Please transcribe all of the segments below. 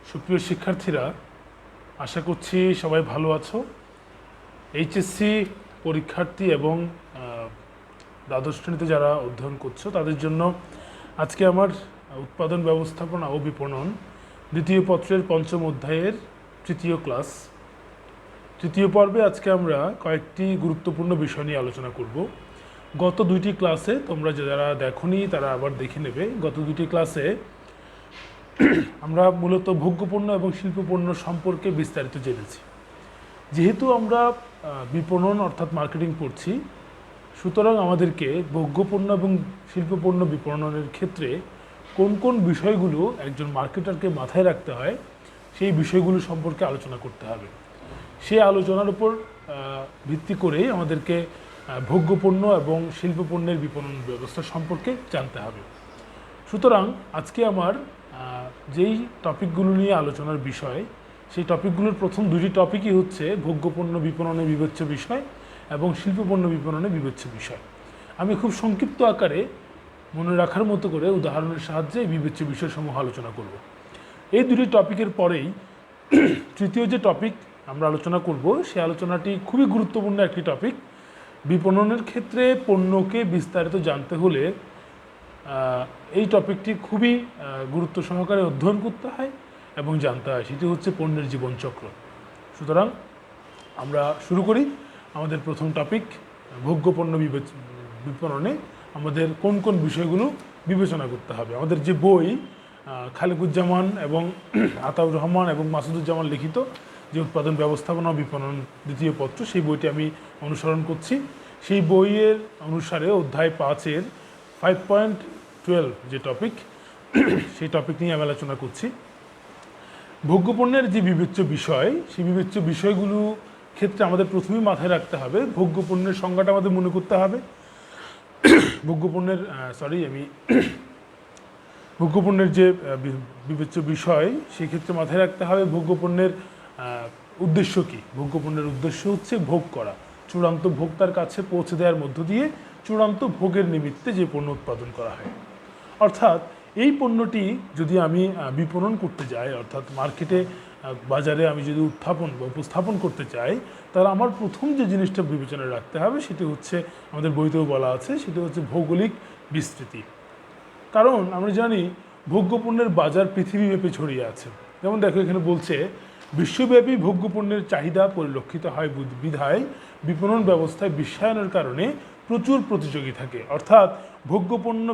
সুপ্রিয় শিক্ষার্থীরা, আশা করছি সবাই ভালো আছো। এইচএসসি পরীক্ষার্থী এবং দ্বাদশ শ্রেণীতে যারা অধ্যয়ন করছো তাদের জন্য আজকে আমার উৎপাদন ব্যবস্থাপনা ও বিপণন দ্বিতীয় পত্রের পঞ্চম অধ্যায়ের তৃতীয় ক্লাস। তৃতীয় পর্বে আজকে আমরা কয়েকটি গুরুত্বপূর্ণ বিষয় নিয়ে আলোচনা করব। গত দুইটি ক্লাসে তোমরা যারা দেখোনি তারা আবার দেখে নেবে। গত দুটি ক্লাসে আমরা মূলত ভোগ্যপণ্য এবং শিল্পপণ্য সম্পর্কে বিস্তারিত জেনেছি। যেহেতু আমরা বিপণন অর্থাৎ মার্কেটিং পড়ছি, সুতরাং আমাদেরকে ভোগ্যপণ্য এবং শিল্পপণ্য বিপণনের ক্ষেত্রে কোন কোন বিষয়গুলো একজন মার্কেটারকে মাথায় রাখতে হয় সেই বিষয়গুলো সম্পর্কে আলোচনা করতে হবে। সেই আলোচনার উপর ভিত্তি করেই আমাদেরকে ভোগ্যপণ্য এবং শিল্পপণ্যের বিপণন ব্যবস্থা সম্পর্কে জানতে হবে। সুতরাং আজকে আমার যেই টপিকগুলো নিয়ে আলোচনার বিষয়, সেই টপিকগুলোর প্রথম দুটি টপিকই হচ্ছে ভোগ্যপণ্য বিপণনে বিবেচ্য বিষয় এবং শিল্পপণ্য বিপণনে বিবেচ্য বিষয়। আমি খুব সংক্ষিপ্ত আকারে মনে রাখার মতো করে উদাহরণের সাহায্যে এই বিবেচ্য বিষয়সমূহ আলোচনা করব। এই দুটি টপিকের পরেই তৃতীয় যে টপিক আমরা আলোচনা করব, সেই আলোচনাটি খুবই গুরুত্বপূর্ণ একটি টপিক। বিপণনের ক্ষেত্রে পণ্যকে বিস্তারিত জানতে হলে এই টপিকটি খুবই গুরুত্ব সহকারে অধ্যয়ন করতে হয় এবং জানতে হয়, সেটি হচ্ছে পণ্যের জীবনচক্র। সুতরাং আমরা শুরু করি। আমাদের প্রথম টপিক, ভোগ্যপণ্য বিপণনে আমাদের কোন কোন বিষয়গুলো বিবেচনা করতে হবে। আমাদের যে বই খালেকুজ্জামান এবং আতাউর রহমান এবং মাসুদুজ্জামান লিখিত যে উৎপাদন ব্যবস্থাপনা ও বিপণন দ্বিতীয় পত্র, সেই বইটি আমি অনুসরণ করছি। সেই বইয়ের অনুসারে অধ্যায় 5-এর 5.12 যে টপিক, সেই টপিক নিয়ে আমি আলোচনা করছি। ভোগ্যপণ্যের যে বিবেচ্য বিষয়, সেই বিবেচ্য বিষয়গুলো ক্ষেত্রে আমাদের প্রথমেই মাথায় রাখতে হবে ভোগ্যপণ্যের সংজ্ঞাটা আমাদের মনে করতে হবে। ভোগ্যপণ্যের যে বিবেচ্য বিষয়, সেই ক্ষেত্রে মাথায় রাখতে হবে ভোগ্যপণ্যের উদ্দেশ্য কী। ভোগ্যপণ্যের উদ্দেশ্য হচ্ছে ভোগ করা, চূড়ান্ত ভোক্তার কাছে পৌঁছে দেওয়ার মধ্য দিয়ে চূড়ান্ত ভোগের নিমিত্তে যে পণ্য উৎপাদন করা হয়। অর্থাৎ এই পণ্যটি যদি আমি বিপণন করতে যাই, অর্থাৎ মার্কেটে বাজারে আমি যদি উত্থাপন বা উপস্থাপন করতে চাই, তাহলে আমার প্রথম যে জিনিসটা বিবেচনায় রাখতে হবে সেটি হচ্ছে, আমাদের বইতেও বলা আছে, সেটি হচ্ছে ভৌগোলিক বিস্তৃতি। কারণ আমরা জানি ভোগ্যপণ্যের বাজার পৃথিবীব্যাপী ছড়িয়ে আছে। যেমন দেখো, এখানে বলছে বিশ্বব্যাপী ভোগ্যপণ্যের চাহিদা পরিলক্ষিত হয় বিধায় বিপণন ব্যবস্থায় বিশ্বায়নের কারণে প্রচুর প্রতিযোগী থাকে। অর্থাৎ ভোগ্যপণ্য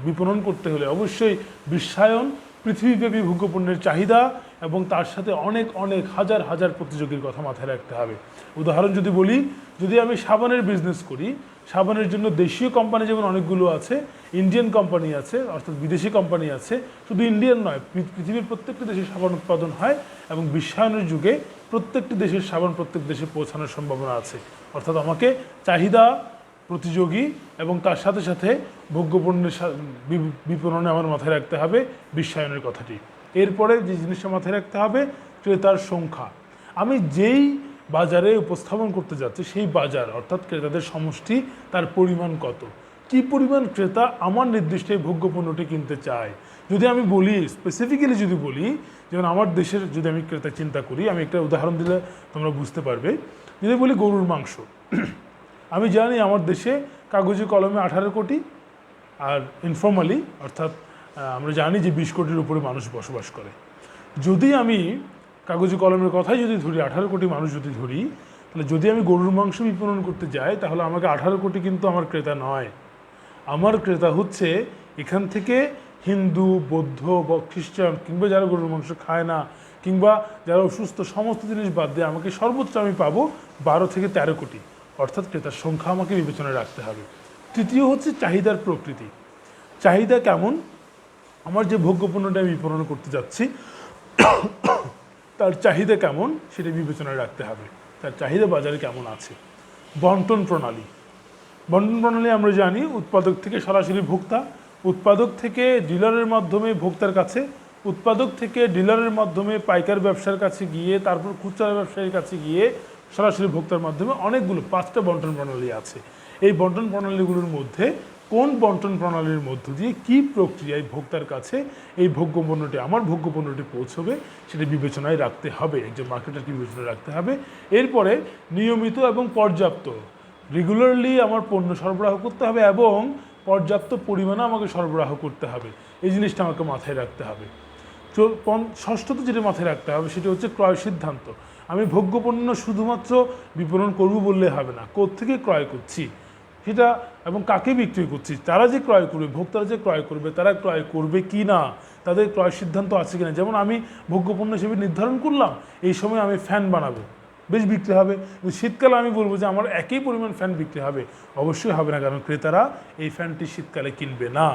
বিপণন করতে হলে অবশ্যই বিশ্বায়ন, পৃথিবীব্যাপী ভোগ্যপণ্যের চাহিদা এবং তার সাথে অনেক অনেক হাজার হাজার প্রতিযোগীর কথা মাথায় রাখতে হবে। উদাহরণ যদি বলি, যদি আমি সাবানের বিজনেস করি, সাবানের জন্য দেশীয় কোম্পানি যেমন অনেকগুলো আছে, ইন্ডিয়ান কোম্পানি আছে, অর্থাৎ বিদেশি কোম্পানি আছে। শুধু ইন্ডিয়ান নয়, পৃথিবীর প্রত্যেকটি দেশে সাবান উৎপাদন হয় এবং বিশ্বায়নের যুগে প্রত্যেকটি দেশের সাবান প্রত্যেক দেশে পৌঁছানোর সম্ভাবনা আছে। অর্থাৎ আমাকে চাহিদা, প্রতিযোগী এবং তার সাথে সাথে ভোগ্যপণ্যের বিপণনে আমার মাথায় রাখতে হবে বিশ্বায়নের কথাটি। এরপরে যে জিনিসটা মাথায় রাখতে হবে, ক্রেতার সংখ্যা। আমি যেই বাজারে উপস্থাপন করতে যাচ্ছি সেই বাজার অর্থাৎ ক্রেতাদের সমষ্টি, তার পরিমাণ কত, কী পরিমাণ ক্রেতা আমার নির্দিষ্ট এই ভোগ্যপণ্যটি কিনতে চায়। যদি আমি বলি, স্পেসিফিক্যালি যদি বলি, যেমন আমার দেশের যদি আমি ক্রেতা চিন্তা করি, আমি একটা উদাহরণ দিলে তোমরা বুঝতে পারবে। যদি বলি গরুর মাংস, আমি জানি আমার দেশে কাগজে কলমে 18 কোটি, আর ইনফর্মালি অর্থাৎ আমরা জানি যে 20 কোটির উপরে মানুষ বসবাস করে। যদি আমি কাগজে কলমের কথাই যদি ধরি, 18 কোটি মানুষ যদি ধরি, তাহলে যদি আমি গরুর মাংস বিপণন করতে যাই, তাহলে আমাকে 18 কোটি কিন্তু আমার ক্রেতা নয়। আমার ক্রেতা হচ্ছে এখান থেকে হিন্দু, বৌদ্ধ বা খ্রিস্টান, কিংবা যারা গরুর মাংস খায় না, কিংবা যারা অসুস্থ, সমস্ত জিনিস বাদ দিয়ে আমাকে সর্বোচ্চ আমি পাবো 12 থেকে 13 কোটি। অর্থাৎ ক্রেতার সংখ্যা আমাকে বিবেচনায় রাখতে হবে। তৃতীয় হচ্ছে চাহিদার প্রকৃতি। চাহিদা কেমন, আমার যে ভোগ্যপণ্যটা আমি বিপণন করতে যাচ্ছি তার চাহিদা কেমন সেটা বিবেচনায় রাখতে হবে, তার চাহিদা বাজারে কেমন আছে। বন্টন প্রণালী। বন্টন প্রণালী আমরা জানি উৎপাদক থেকে সরাসরি ভোক্তা, উৎপাদক থেকে ডিলারের মাধ্যমে ভোক্তার কাছে, উৎপাদক থেকে ডিলারের মাধ্যমে পাইকার ব্যবসার কাছে গিয়ে, তারপর খুচরা ব্যবসায়ীর কাছে গিয়ে সরাসরি ভোক্তার মাধ্যমে অনেকগুলো 5টা বন্টন প্রণালী আছে। এই বন্টন প্রণালীগুলোর মধ্যে কোন বন্টন প্রণালীর মধ্য দিয়ে কী প্রক্রিয়ায় ভোক্তার কাছে এই ভোগ্য পণ্যটি আমার ভোগ্য পণ্যটি পৌঁছবে সেটা বিবেচনায় রাখতে হবে, একজন মার্কেটারকে বিবেচনায় রাখতে হবে। এরপরে নিয়মিত এবং পর্যাপ্ত রেগুলারলি আমার পণ্য সরবরাহ করতে হবে এবং পর্যাপ্ত পরিমাণে আমাকে সরবরাহ করতে হবে, এই জিনিসটা আমাকে মাথায় রাখতে হবে। ষষ্ঠত যেটা মাথায় রাখতে হবে সেটা হচ্ছে ক্রয় সিদ্ধান্ত। আমি ভোগ্য পণ্য শুধুমাত্র বিপণন করব বললে হবে না, কোত্থেকে ক্রয় করছি সেটা এবং কাকে বিক্রি করছি, তারা যে ক্রয় করবে, ভোক্তারা যে ক্রয় করবে, তারা ক্রয় করবে কি না, তাদের ক্রয় সিদ্ধান্ত আছে কিনা। যেমন আমি ভোগ্যপণ্য হিসেবে নির্ধারণ করলাম এই সময় আমি ফ্যান বানাবো, বেশ বিক্রি হবে। শীতকালে আমি বলবো যে আমার একই পরিমাণ ফ্যান বিক্রি হবে, অবশ্যই হবে না, কারণ ক্রেতারা এই ফ্যানটি শীতকালে কিনবে না।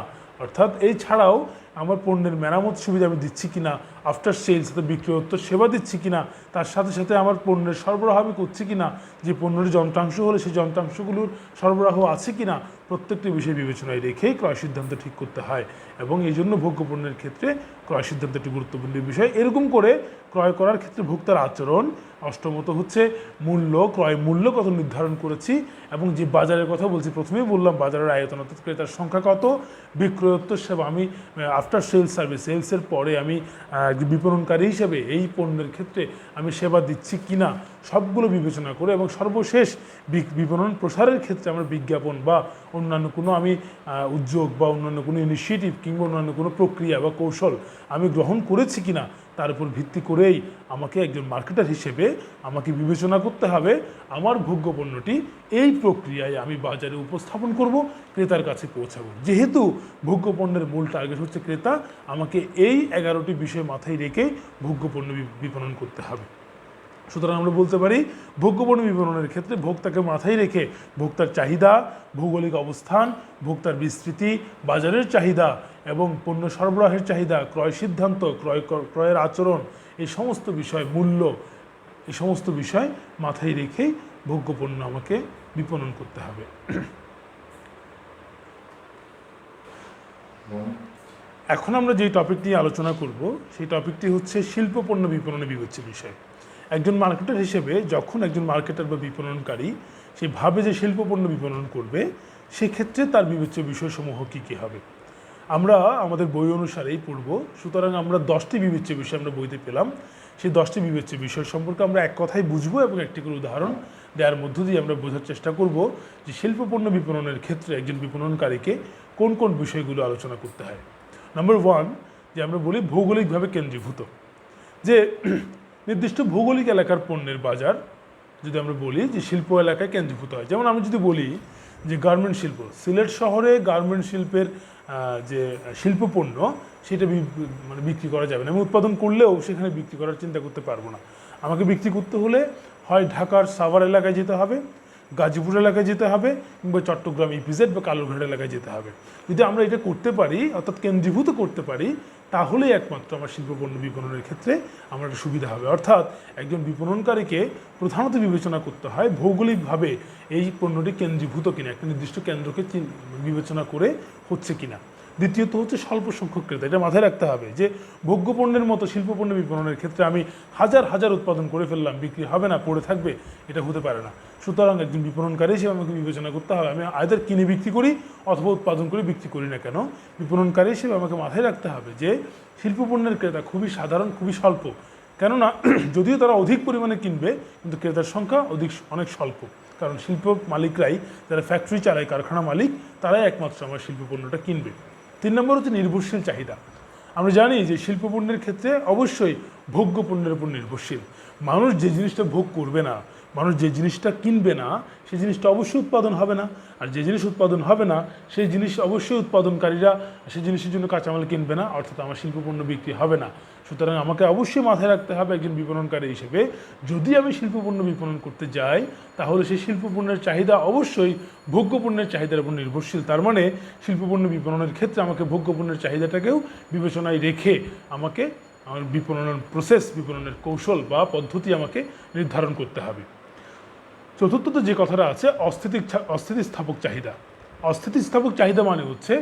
অর্থাৎ এই ছাড়াও আমার পণ্যের মেরামত সুবিধা আমি দিচ্ছি কিনা, আফটার সেলস অর্থাৎ বিক্রয়োত্তর সেবা দিচ্ছি কিনা, তার সাথে সাথে আমার পণ্যের সরবরাহ আমি করছি কিনা, যে পণ্যের যন্ত্রাংশ হলে সেই যন্ত্রাংশগুলোর সরবরাহ আছে কিনা, প্রত্যেকটি বিষয় বিবেচনায় রেখেই ক্রয় সিদ্ধান্ত ঠিক করতে হয়। এবং এই জন্য ভোগ্য পণ্যের ক্ষেত্রে ক্রয় সিদ্ধান্ত একটি গুরুত্বপূর্ণ বিষয়। এরকম করে ক্রয় করার ক্ষেত্রে ভোক্তার আচরণ। অষ্টমত হচ্ছে মূল্য, ক্রয় মূল্য কত নির্ধারণ করেছি এবং যে বাজারের কথা বলছি, প্রথমেই বললাম বাজারের আয়তন অর্থাৎ ক্রেতার সংখ্যা কত, বিক্রয়োত্তর সেবা আমি আফটার সেলস সার্ভিস, সেলসের পরে আমি বিপণনকারী হিসেবে এই পণ্যের ক্ষেত্রে আমি সেবা দিচ্ছি কিনা, সবগুলো বিবেচনা করে এবং সর্বশেষ বিপণন প্রসারের ক্ষেত্রে আমরা বিজ্ঞাপন বা অন্যান্য কোনো আমি উদ্যোগ বা অন্যান্য কোনো ইনিশিয়েটিভ কিংবা অন্যান্য কোনো প্রক্রিয়া বা কৌশল আমি গ্রহণ করেছি কিনা, তার উপর ভিত্তি করেই আমাকে একজন মার্কেটার হিসেবে আমাকে বিবেচনা করতে হবে আমার ভোগ্য পণ্যটি এই প্রক্রিয়ায় আমি বাজারে উপস্থাপন করব, ক্রেতার কাছে পৌঁছাবো। যেহেতু ভোগ্য পণ্যের মূল টার্গেট হচ্ছে ক্রেতা, আমাকে এই 11টি বিষয় মাথায় রেখে ভোগ্য পণ্য বিপণন করতে হবে। সুতরাং আমরা বলতে পারি ভোগ্যপণ্য বিপণনের ক্ষেত্রে ভোক্তাকে মাথায় রেখে ভোক্তার চাহিদা, ভৌগোলিক অবস্থান, ভোক্তার বিস্তৃতি, বাজারের চাহিদা এবং পণ্য সরবরাহের চাহিদা, ক্রয় সিদ্ধান্ত, ক্রয়ের আচরণ, এই সমস্ত বিষয়, মূল্য, এই সমস্ত বিষয় মাথায় রেখেই ভোগ্যপণ্য আমাকে বিপণন করতে হবে। এখন আমরা যে টপিকটি আলোচনা করব সেই টপিকটি হচ্ছে শিল্প পণ্য বিপণনে বিবেচ্য বিষয়। একজন মার্কেটার হিসেবে যখন একজন মার্কেটার বা বিপণনকারী সে ভাবে যে শিল্প পণ্য বিপণন করবে, সেক্ষেত্রে তার বিবেচ্য বিষয়সমূহ কী কী হবে আমরা আমাদের বই অনুসারেই পড়ব। সুতরাং আমরা 10টি বিবেচ্য বিষয় আমরা বইতে পেলাম। সেই 10টি বিবেচ্য বিষয় সম্পর্কে আমরা এক কথায় বুঝবো এবং একটি করে উদাহরণ দেওয়ার মধ্য দিয়ে আমরা বোঝার চেষ্টা করব যে শিল্প পণ্য বিপণনের ক্ষেত্রে একজন বিপণনকারীকে কোন কোন বিষয়গুলো আলোচনা করতে হয়। নাম্বার 1, যে আমরা বলি ভৌগোলিকভাবে কেন্দ্রীভূত, যে নির্দিষ্ট ভৌগোলিক এলাকার পণ্যের বাজার যদি আমরা বলি যে শিল্প এলাকায় কেন্দ্রীভূত হয়। যেমন আমি যদি বলি যে গার্মেন্ট শিল্প, সিলেট শহরে গার্মেন্ট শিল্পের যে শিল্প পণ্য সেটা মানে বিক্রি করা যাবে না, আমি উৎপাদন করলেও সেখানে বিক্রি করার চিন্তা করতে পারবো না। আমাকে বিক্রি করতে হলে হয় ঢাকার সাভার এলাকায় যেতে হবে, গাজীপুর এলাকায় যেতে হবে, কিংবা চট্টগ্রাম ইপিজেড বা কালুরঘাট এলাকায় যেতে হবে। যদি আমরা এটা করতে পারি অর্থাৎ কেন্দ্রীভূত করতে পারি, তাহলেই একমাত্র আমার শিল্পপণ্য বিপণনের ক্ষেত্রে আমার একটা সুবিধা হবে। অর্থাৎ একজন বিপণনকারীকে প্রধানত বিবেচনা করতে হয় ভৌগোলিকভাবে এই পণ্যটি কেন্দ্রীভূত কিনা, একটা নির্দিষ্ট কেন্দ্রকে বিবেচনা করে হচ্ছে কিনা। দ্বিতীয়ত হচ্ছে স্বল্প সংখ্যক ক্রেতা, এটা মাথায় রাখতে হবে যে ভোগ্য পণ্যের মতো শিল্পপণ্য বিপণনের ক্ষেত্রে আমি হাজার হাজার উৎপাদন করে ফেললাম, বিক্রি হবে না, পড়ে থাকবে, এটা হতে পারে না। সুতরাং একজন বিপণনকারী হিসেবে আমাকে বিবেচনা করতে হবে আমি আইদার কিনে বিক্রি করি অথবা উৎপাদন করে বিক্রি করি না কেন, বিপণনকারী হিসেবে আমাকে মাথায় রাখতে হবে যে শিল্পপণ্যের ক্রেতা খুবই সাধারণ, খুবই স্বল্প। কেননা যদিও তারা অধিক পরিমাণে কিনবে কিন্তু ক্রেতার সংখ্যা অনেক স্বল্প, কারণ শিল্প মালিকরাই, যারা ফ্যাক্টরি চালায়, কারখানা মালিক, তারাই একমাত্র আমার শিল্পপণ্যটা কিনবে। 3 নম্বর হচ্ছে নির্ভরশীল চাহিদা। আমরা জানি যে শিল্পপণ্যের ক্ষেত্রে অবশ্যই ভোগ্য পণ্যের উপর নির্ভরশীল। মানুষ যে জিনিসটা ভোগ করবে না, মানুষ যে জিনিসটা কিনবে না, সেই জিনিসটা অবশ্যই উৎপাদন হবে না। আর যে জিনিস উৎপাদন হবে না সেই জিনিস অবশ্যই উৎপাদনকারীরা সেই জিনিসের জন্য কাঁচামাল কিনবে না, অর্থাৎ আমার শিল্পপণ্য বিক্রি হবে না। সুতরাং আমাকে অবশ্যই মাথায় রাখতে হবে একজন বিপণনকারী হিসেবে, যদি আমি শিল্পপণ্য বিপণন করতে যাই তাহলে সেই শিল্পপণ্যের চাহিদা অবশ্যই ভোগ্যপণ্যের চাহিদার উপর নির্ভরশীল। তার মানে শিল্পপণ্য বিপণনের ক্ষেত্রে আমাকে ভোগ্যপণ্যের চাহিদাটাকেও বিবেচনায় রেখে আমাকে আমার বিপণনের প্রসেস, বিপণনের কৌশল বা পদ্ধতি আমাকে নির্ধারণ করতে হবে। চতুর্থত যে কথাটা আছে অস্থিতিস্থাপক চাহিদা। অস্থিতিস্থাপক চাহিদা মানে হচ্ছে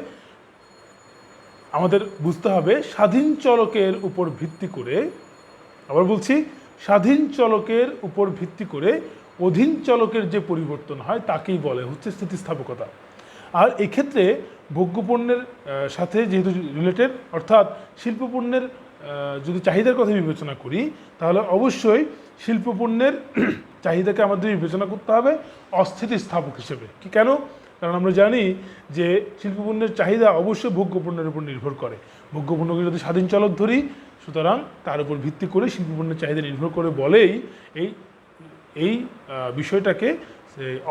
আমাদের বুঝতে হবে স্বাধীন চলকের উপর ভিত্তি করে, আবার বলছি স্বাধীন চলকের উপর ভিত্তি করে অধীন চলকের যে পরিবর্তন হয় তাকেই বলে হচ্ছে স্থিতিস্থাপকতা। আর এক্ষেত্রে ভোগ্যপণ্যের সাথে যেহেতু রিলেটেড, অর্থাৎ শিল্পপণ্যের যদি চাহিদার কথা বিবেচনা করি, তাহলে অবশ্যই শিল্পপণ্যের চাহিদাকে আমাদের বিবেচনা করতে হবে অস্থিতিস্থাপক হিসেবে। কি কেন? কারণ আমরা জানি যে শিল্পপণ্যের চাহিদা অবশ্যই ভোগ্যপণ্যের উপর নির্ভর করে। ভোগ্যপণ্যকে যদি স্বাধীন চলক ধরি, সুতরাং তার উপর ভিত্তি করে শিল্পপণ্যের চাহিদা নির্ভর করে বলেই এই বিষয়টাকে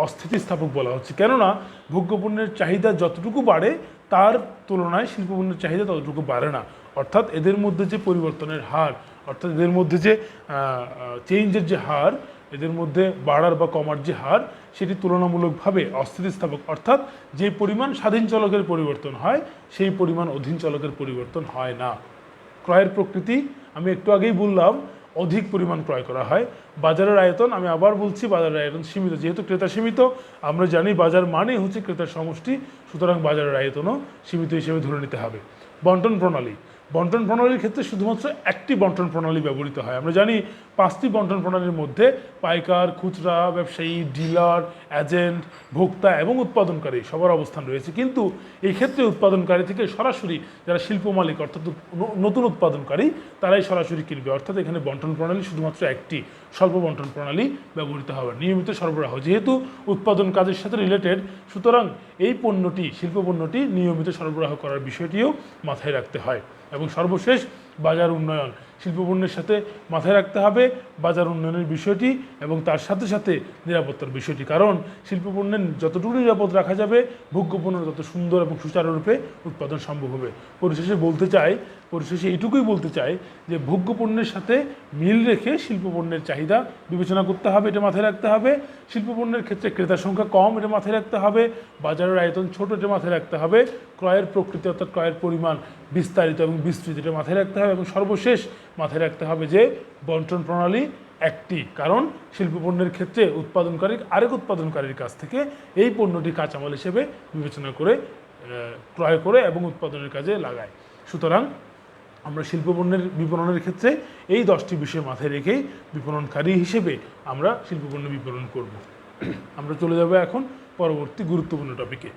অস্থিতিস্থাপক বলা হচ্ছে। কেননা ভোগ্যপণ্যের চাহিদা যতটুকু বাড়ে তার তুলনায় শিল্পপণ্যের চাহিদা ততটুকু বাড়ে না। অর্থাৎ এদের মধ্যে যে পরিবর্তনের হার, অর্থাৎ এদের মধ্যে যে চেঞ্জের যে হার, এদের মধ্যে বাড়ার বা কমার যে হার, সেটি তুলনামূলকভাবে অস্থিতিস্থাপক। অর্থাৎ যে পরিমাণ স্বাধীন চলকের পরিবর্তন হয় সেই পরিমাণ অধীন চলকের পরিবর্তন হয় না। ক্রয়ের প্রকৃতি আমি একটু আগেই বললাম, অধিক পরিমাণ ক্রয় করা হয়। বাজারের আয়তন, আমি আবার বলছি, বাজারের আয়তন সীমিত। যেহেতু ক্রেতা সীমিত, আমরা জানি বাজার মানে হচ্ছে ক্রেতার সমষ্টি, সুতরাং বাজারের আয়তনও সীমিত হিসেবে ধরে নিতে হবে। বন্টন প্রণালী, বন্টন প্রণালীর ক্ষেত্রে শুধুমাত্র একটি বন্টন প্রণালী ব্যবহৃত হয়। আমরা জানি 5টি বন্টন প্রণালীর মধ্যে পাইকার, খুচরা ব্যবসায়ী, ডিলার, এজেন্ট, ভোক্তা এবং উৎপাদনকারী সবার অবস্থান রয়েছে। কিন্তু এই ক্ষেত্রে উৎপাদনকারী থেকে সরাসরি যারা শিল্প মালিক অর্থাৎ নতুন উৎপাদনকারী, তারাই সরাসরি কিনবে। অর্থাৎ এখানে বন্টন প্রণালী শুধুমাত্র একটি, স্বল্প বন্টন প্রণালী ব্যবহৃত হবে। নিয়মিত সরবরাহ, যেহেতু উৎপাদন কাজের সাথে রিলেটেড, সুতরাং এই পণ্যটি, শিল্প পণ্যটি নিয়মিত সরবরাহ করার বিষয়টিও মাথায় রাখতে হয়। এবং সর্বশেষ বাজার উন্নয়ন, শিল্পপণ্যের সাথে মাথায় রাখতে হবে বাজার উন্নয়নের বিষয়টি এবং তার সাথে সাথে নিরাপত্তার বিষয়টি। কারণ শিল্পপণ্যের যতটুকু নিরাপদ রাখা যাবে, ভোগ্যপণ্য তত সুন্দর এবং সুচারুরূপে উৎপাদন সম্ভব হবে। পরিশেষে এইটুকুই বলতে চাই যে ভোগ্যপণ্যের সাথে মিল রেখে শিল্পপণ্যের চাহিদা বিবেচনা করতে হবে, এটা মাথায় রাখতে হবে। শিল্পপণ্যের ক্ষেত্রে ক্রেতার সংখ্যা কম, এটা মাথায় রাখতে হবে। বাজারের আয়তন ছোট, এটা মাথায় রাখতে হবে। ক্রয়ের প্রকৃতি অর্থাৎ ক্রয়ের পরিমাণ বিস্তারিত এবং বিস্তৃত, এটা মাথায় রাখতে হবে। এবং সর্বশেষ মাথায় রাখতে হবে যে বন্টন প্রণালী একটি, কারণ শিল্পপণ্যের ক্ষেত্রে উৎপাদনকারী আরেক উৎপাদনকারীর কাছ থেকে এই পণ্যটি কাঁচামাল হিসেবে বিবেচনা করে ক্রয় করে এবং উৎপাদনের কাজে লাগায়। সুতরাং আমরা শিল্পপণ্যের বিপণনের ক্ষেত্রে এই 10টি বিষয় মাথায় রেখেই বিপণনকারী হিসেবে আমরা শিল্পপণ্য বিপণন করব। আমরা চলে যাব এখন পরবর্তী গুরুত্বপূর্ণ টপিকে।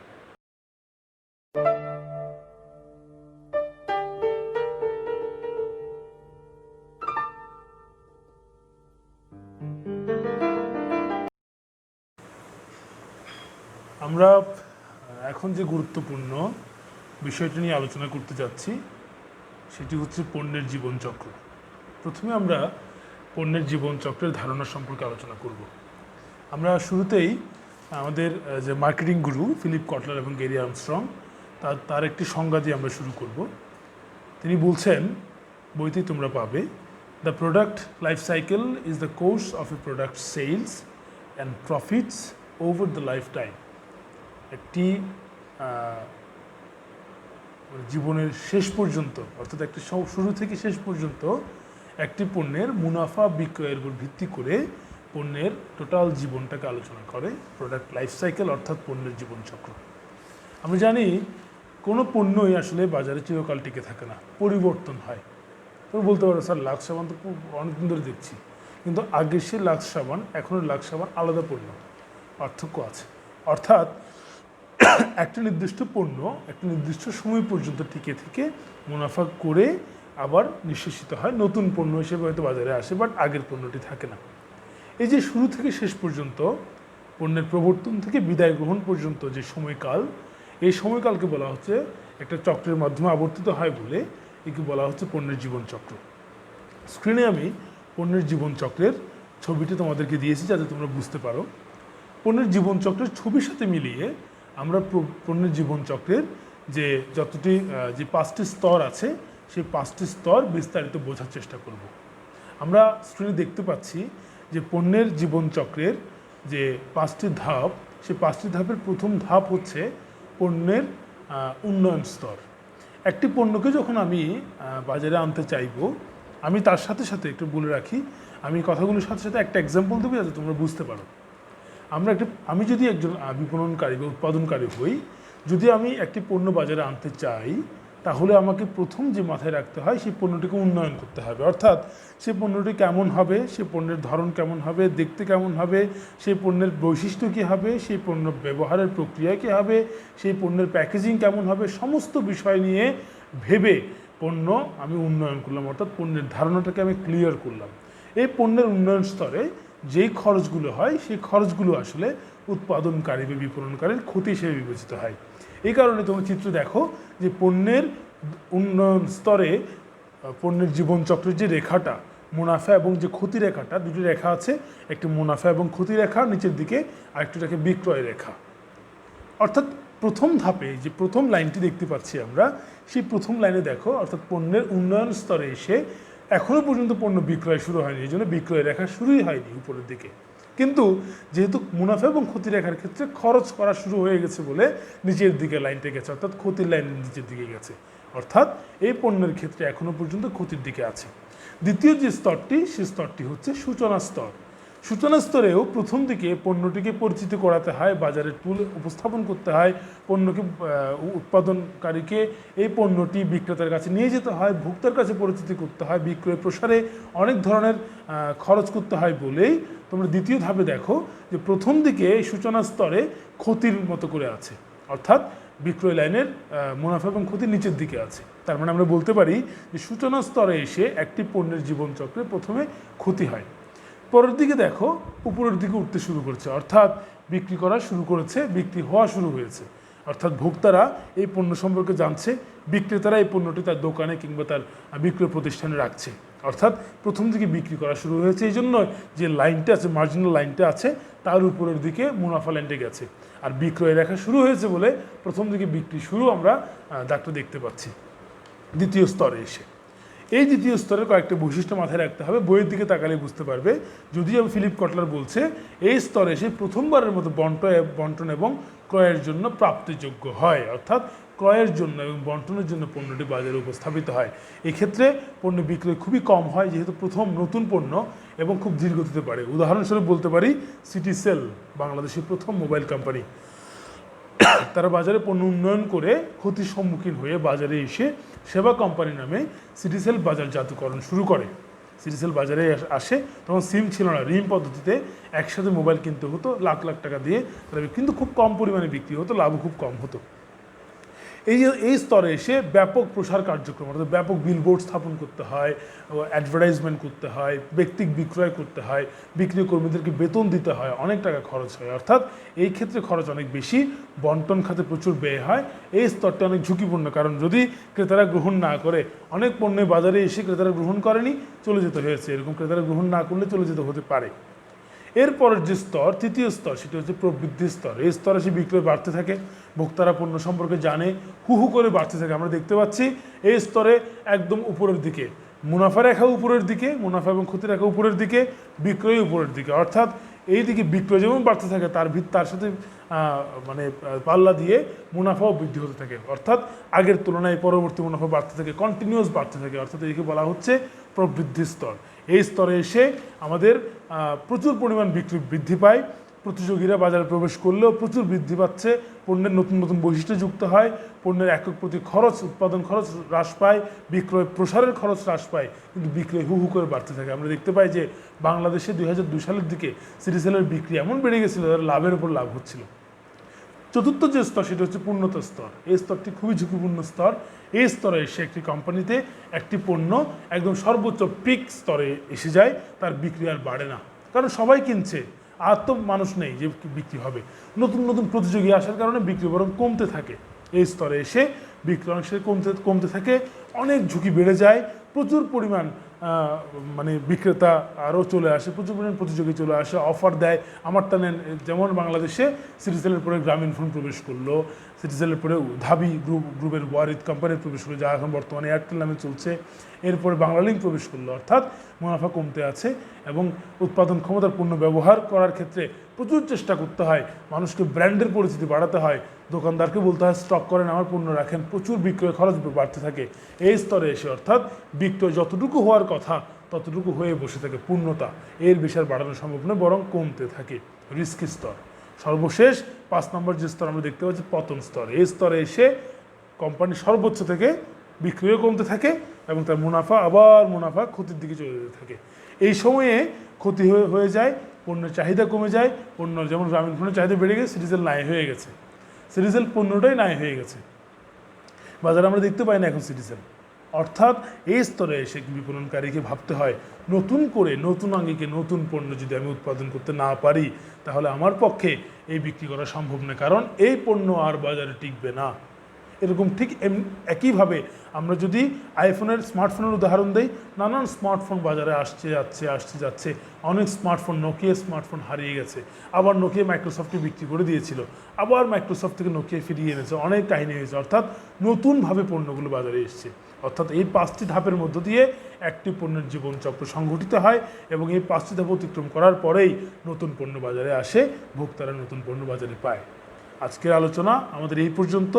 আমরা এখন যে গুরুত্বপূর্ণ বিষয়টি নিয়ে আলোচনা করতে যাচ্ছি সেটি হচ্ছে পণ্যের জীবনচক্র। প্রথমে আমরা পণ্যের জীবনচক্রের ধারণা সম্পর্কে আলোচনা করব। আমরা শুরুতেই আমাদের যে মার্কেটিং গুরু ফিলিপ কটলার এবং গ্যারি আর্মস্ট্রং তার একটি সংজ্ঞা দিয়ে আমরা শুরু করব। তিনি বলছেন, বইতেই তোমরা পাবে, the product life cycle is the course of a product sales and profits over the life time. একটি জীবনের শেষ পর্যন্ত, অর্থাৎ একটি শুরু থেকে শেষ পর্যন্ত একটি পণ্যের মুনাফা বিক্রয়ের উপর ভিত্তি করে পণ্যের টোটাল জীবনটাকে আলোচনা করে প্রোডাক্ট লাইফ সাইকেল, অর্থাৎ পণ্যের জীবনচক্র। আমরা জানি কোনো পণ্যই আসলে বাজারে চিরকাল টিকে থাকে না, পরিবর্তন হয়। তো বলতে পারো, স্যার লাক্স সাবান তো অনেকদিন ধরে দেখছি, কিন্তু আগের সে লাক্স সাবান এখনও লাক্স সাবান আলাদা পণ্য, পার্থক্য আছে। অর্থাৎ একটা নির্দিষ্ট পণ্য একটা নির্দিষ্ট সময় পর্যন্ত টিকে থেকে মুনাফা করে আবার নিঃশেষিত হয়, নতুন পণ্য হিসেবে হয়তো বাজারে আসে, বাট আগের পণ্যটি থাকে না। এই যে শুরু থেকে শেষ পর্যন্ত, পণ্যের প্রবর্তন থেকে বিদায় গ্রহণ পর্যন্ত যে সময়কাল, এই সময়কালকে বলা হচ্ছে একটা চক্রের মাধ্যমে আবর্তিত হয় বলে একে বলা হচ্ছে পণ্যের জীবনচক্র। স্ক্রিনে আমি পণ্যের জীবনচক্রের ছবিটি তোমাদেরকে দিয়েছি যাতে তোমরা বুঝতে পারো। পণ্যের জীবনচক্রের ছবির সাথে মিলিয়ে আমরা পণ্যের জীবনচক্রের যে যতটি যে 5টি স্তর আছে, সেই 5টি স্তর বিস্তারিত বোঝার চেষ্টা করব। আমরা স্ক্রিনে দেখতে পাচ্ছি যে পণ্যের জীবনচক্রের যে 5টি ধাপ, সেই 5টি ধাপের প্রথম ধাপ হচ্ছে পণ্যের উন্নয়ন স্তর। একটি পণ্যকে যখন আমি বাজারে আনতে চাইব, আমি তার সাথে সাথে একটু বলে রাখি, আমি কথাগুলোর সাথে সাথে একটা এক্সাম্পল দেবো যাতে তোমরা বুঝতে পারো। আমি যদি একজন বিপণনকারী বা উৎপাদনকারী হই, যদি আমি একটি পণ্য বাজারে আনতে চাই, তাহলে আমাকে প্রথম যে মাথায় রাখতে হয় সেই পণ্যটিকে উন্নয়ন করতে হবে। অর্থাৎ সেই পণ্যটি কেমন হবে, সেই পণ্যের ধরন কেমন হবে, দেখতে কেমন হবে, সেই পণ্যের বৈশিষ্ট্য কী হবে, সেই পণ্য ব্যবহারের প্রক্রিয়া কী হবে, সেই পণ্যের প্যাকেজিং কেমন হবে, সমস্ত বিষয় নিয়ে ভেবে পণ্য আমি উন্নয়ন করলাম, অর্থাৎ পণ্যের ধারণাটাকে আমি ক্লিয়ার করলাম। এই পণ্যের উন্নয়ন স্তরে যেই খরচগুলো হয় সেই খরচগুলো আসলে উৎপাদনকারী বা বিপণনকারীর ক্ষতি হিসেবে বিবেচিত হয়। এই কারণে তোমরা চিত্র দেখো যে পণ্যের উন্নয়ন স্তরে পণ্যের জীবনচক্রের যে রেখাটা, মুনাফা এবং যে ক্ষতি রেখাটা, দুটি রেখা আছে, একটি মুনাফা এবং ক্ষতি রেখা নিচের দিকে, আরেকটি রেখা বিক্রয় রেখা। অর্থাৎ প্রথম ধাপে যে প্রথম লাইনটি দেখতে পাচ্ছি আমরা, সেই প্রথম লাইনে দেখো, অর্থাৎ পণ্যের উন্নয়ন স্তরে এসে এখনও পর্যন্ত পণ্য বিক্রয় শুরু হয়নি, এই জন্য বিক্রয় রেখা শুরুই হয়নি উপরের দিকে। কিন্তু যেহেতু মুনাফা এবং ক্ষতি রেখার ক্ষেত্রে খরচ করা শুরু হয়ে গেছে বলে নিচের দিকে লাইনটা গেছে, অর্থাৎ ক্ষতির লাইন নিচের দিকে গেছে, অর্থাৎ এই পণ্যের ক্ষেত্রে এখনও পর্যন্ত ক্ষতির দিকে আছে। দ্বিতীয় যে স্তরটি, সেই স্তরটি হচ্ছে সূচনা স্তর। সূচনা স্তরেও প্রথম দিকে পণ্যটিকে পরিচিত করাতে হয়, বাজারে উপস্থাপন করতে হয়, পণ্যকে উৎপাদনকারীকে এই পণ্যটি বিক্রেতার কাছে নিয়ে যেতে হয়, ভোক্তার কাছে পরিচিতি করতে হয়, বিক্রয় প্রসারে অনেক ধরনের খরচ করতে হয় বলেই তোমরা দ্বিতীয় ধাপে দেখো যে প্রথম দিকে এই সূচনা স্তরে ক্ষতির মতো করে আছে, অর্থাৎ বিক্রয় লাইনের মুনাফা এবং ক্ষতি নিচের দিকে আছে। তার মানে আমরা বলতে পারি যে সূচনা স্তরে এসে একটি পণ্যের জীবনচক্রে প্রথমে ক্ষতি হয়, পরের দিকে দেখো উপরের দিকে উঠতে শুরু করছে, অর্থাৎ বিক্রি করা শুরু করেছে, বিক্রি হওয়া শুরু হয়েছে, অর্থাৎ ভোক্তারা এই পণ্য সম্পর্কে জানছে, বিক্রেতারা এই পণ্যটি তার দোকানে কিংবা তার বিক্রয় প্রতিষ্ঠানে রাখছে, অর্থাৎ প্রথম দিকে বিক্রি করা শুরু হয়েছে। এই জন্য যে লাইনটা আছে, মার্জিনাল লাইনটা আছে, তার উপরের দিকে মুনাফা লাইনটা গেছে, আর বিক্রয় রেখা শুরু হয়েছে বলে প্রথম দিকে বিক্রি শুরু আমরা দাগটা দেখতে পাচ্ছি। দ্বিতীয় স্তরে এসে এই দ্বিতীয় স্তরের কয়েকটা বৈশিষ্ট্য মাথায় রাখতে হবে, বইয়ের দিকে তাকালে বুঝতে পারবে। যদিও ফিলিপ কটলার বলছে এই স্তরে এসে প্রথমবারের মতো বন্টন এবং ক্রয়ের জন্য প্রাপ্তিযোগ্য হয়, অর্থাৎ ক্রয়ের জন্য এবং বন্টনের জন্য পণ্যটি বাজারে উপস্থাপিত হয়। এক্ষেত্রে পণ্য বিক্রয় খুবই কম হয়, যেহেতু প্রথম নতুন পণ্য এবং খুব ধীর গতিতে পারে। উদাহরণস্বরূপ বলতে পারি সিটিসেল, বাংলাদেশের প্রথম মোবাইল কোম্পানি, তারা বাজারে পণ্য উন্নয়ন করে ক্ষতির সম্মুখীন হয়ে বাজারে এসে সেবা কোম্পানি নামে সিটিসেল বাজারজাতকরণ শুরু করে। সিটিসেল বাজারে আসে, তখন সিম ছিল না, রিম পদ্ধতিতে একসাথে মোবাইল কিনতে হতো লাখ লাখ টাকা দিয়ে, কিন্তু খুব কম পরিমাণে বিক্রি হতো, লাভও খুব কম হতো। এই স্তরে এসে ব্যাপক প্রসার কার্যক্রম, অর্থাৎ ব্যাপক বিলবোর্ড স্থাপন করতে হয়, অ্যাডভার্টাইজমেন্ট করতে হয়, ব্যক্তিক বিক্রয় করতে হয়, বিক্রি কর্মীদেরকে বেতন দিতে হয়, অনেক টাকা খরচ হয়, অর্থাৎ এই ক্ষেত্রে খরচ অনেক বেশি, বন্টন খাতে প্রচুর ব্যয় হয়। এই স্তরটা অনেক ঝুঁকিপূর্ণ, কারণ যদি ক্রেতারা গ্রহণ না করে, অনেক পণ্য বাজারে এসে ক্রেতারা গ্রহণ করেনি, চলে যেতে হয়েছে, এরকম ক্রেতারা গ্রহণ না করলে চলে যেতে হতে পারে। এরপরের যে স্তর, তৃতীয় স্তর, সেটা হচ্ছে প্রবৃদ্ধি স্তর। এই স্তরে সে বিক্রয় বাড়তে থাকে, ভোক্তারা পণ্য সম্পর্কে জানে, হু হু করে বাড়তে থাকে। আমরা দেখতে পাচ্ছি এই স্তরে একদম উপরের দিকে মুনাফা রেখা উপরের দিকে, মুনাফা এবং ক্ষতি রেখা উপরের দিকে, বিক্রয় উপরের দিকে, অর্থাৎ এই দিকে বিক্রয় যেমন বাড়তে থাকে তার সাথে মানে পাল্লা দিয়ে মুনাফাও বৃদ্ধি হতে থাকে, অর্থাৎ আগের তুলনায় পরবর্তী মুনাফা বাড়তে থাকে, কন্টিনিউয়াস বাড়তে থাকে, অর্থাৎ এদিকে বলা হচ্ছে প্রবৃদ্ধি স্তর। এই স্তরে এসে আমাদের প্রচুর পরিমাণ বিক্রি বৃদ্ধি পায়, প্রতিযোগীরা বাজারে প্রবেশ করলেও প্রচুর বৃদ্ধি পাচ্ছে, পণ্যের নতুন নতুন বৈশিষ্ট্য যুক্ত হয়, পণ্যের একক প্রতি খরচ, উৎপাদন খরচ হ্রাস পায়, বিক্রয় প্রসারের খরচ হ্রাস পায়, কিন্তু বিক্রয় হু হু করে বাড়তে থাকে। আমরা দেখতে পাই যে বাংলাদেশে 2002 সালের দিকে সিটিসেলের বিক্রি এমন বেড়ে গেছিলো, তারা লাভের উপর লাভ হচ্ছিল। চতুর্থ যে স্তর, সেটা হচ্ছে পূর্ণত স্তর। এই স্তরটি খুবই ঝুঁকিপূর্ণ স্তর। এই স্তরে এসে একটি কোম্পানিতে একটি পণ্য একদম সর্বোচ্চ পিক স্তরে এসে যায়, তার বিক্রি আর বাড়ে না, কারণ সবাই কিনছে, আর তো মানুষ নেই যে বিক্রি হবে। নতুন নতুন প্রতিযোগী আসার কারণে বিক্রি বরং কমতে থাকে। এই স্তরে এসে বিক্রি অনেক কমতে থাকে, অনেক ঝুঁকি বেড়ে যায়, প্রচুর পরিমাণ মানে বিক্রেতা আরও চলে আসে, প্রচুর পরিমাণ প্রতিযোগী চলে আসে, অফার দেয়, আমারটা নেন। যেমন বাংলাদেশে সিটিসেলের পরে গ্রামীণফোন প্রবেশ করলো, সিটিসেলের পরে ধাবি গ্রুপের ওয়ারিদ কোম্পানির প্রবেশ করলো, যা এখন বর্তমানে এয়ারটেল নামে চলছে। এরপরে বাংলালিংক প্রবেশ করলো, অর্থাৎ মুনাফা কমতে আছে এবং উৎপাদন ক্ষমতার পণ্য ব্যবহার করার ক্ষেত্রে প্রচুর চেষ্টা করতে হয়, মানুষকে ব্র্যান্ডের পরিচিতি বাড়াতে হয়, দোকানদারকে বলতে হয় স্টক করেন, আমার পণ্য রাখেন, প্রচুর বিক্রয় খরচ বাড়তে থাকে। এই স্তরে এসে অর্থাৎ বিক্রয় যতটুকু হওয়ার কথা ততটুকু হয়ে বসে থাকে, পূর্ণতা এর বেশি আর বাড়ানো সম্ভব নয়, বরং কমতে থাকে, রিস্কি স্তর। সর্বশেষ 5 নম্বর যে স্তর আমরা দেখতে পাচ্ছি, পতন স্তর। এই স্তরে এসে কোম্পানি সর্বোচ্চ থেকে বিক্রয়ও কমতে থাকে এবং তার মুনাফা ক্ষতির দিকে চলে যেতে থাকে। এই সময়ে ক্ষতি হয়ে যায়, পণ্যের চাহিদা কমে যায়, পণ্য যেমন গ্রামীণ ফোনের চাহিদা বেড়ে গেছে, সিরিজেল নাই হয়ে গেছে, সিরিজেল পণ্যটাই নাই হয়ে গেছে, বাজারে আমরা দেখতে পাই না এখন সিরিজেল। অর্থাৎ এই স্তরে এসে বিপণনকারীকে ভাবতে হয় নতুন করে, নতুন আঙ্গিকে নতুন পণ্য যদি আমি উৎপাদন করতে না পারি তাহলে আমার পক্ষে এই বিক্রি করা সম্ভব নয়, কারণ এই পণ্য আর বাজারে টিকবে না। এরকম ঠিক একইভাবে আমরা যদি স্মার্টফোনের উদাহরণ দিই, নানান স্মার্টফোন বাজারে আসছে যাচ্ছে, অনেক স্মার্টফোন, নোকিয়া স্মার্টফোন হারিয়ে গেছে, আবার নোকিয়া মাইক্রোসফটকে বিক্রি করে দিয়েছিল, আবার মাইক্রোসফট থেকে নোকিয়া ফিরিয়ে এনেছে, অনেক কাহিনী হয়েছে। অর্থাৎ নতুনভাবে পণ্যগুলো বাজারে এসছে। অর্থাৎ এই 5টি ধাপের মধ্য দিয়ে একটি পণ্যের জীবনচক্র সংঘটিত হয় এবং এই 5টি ধাপ অতিক্রম করার পরেই নতুন পণ্য বাজারে আসে, ভোক্তারা নতুন পণ্য বাজারে পায়। আজকের আলোচনা আমাদের এই পর্যন্ত।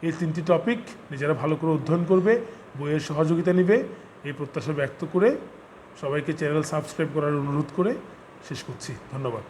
এই 3টি টপিক নিজেরা ভালো করে অধ্যয়ন করবে, বইয়ের সহযোগিতা নেবে, এই প্রত্যাশা ব্যক্ত করে সবাইকে চ্যানেল সাবস্ক্রাইব করার অনুরোধ করে শেষ করছি। ধন্যবাদ।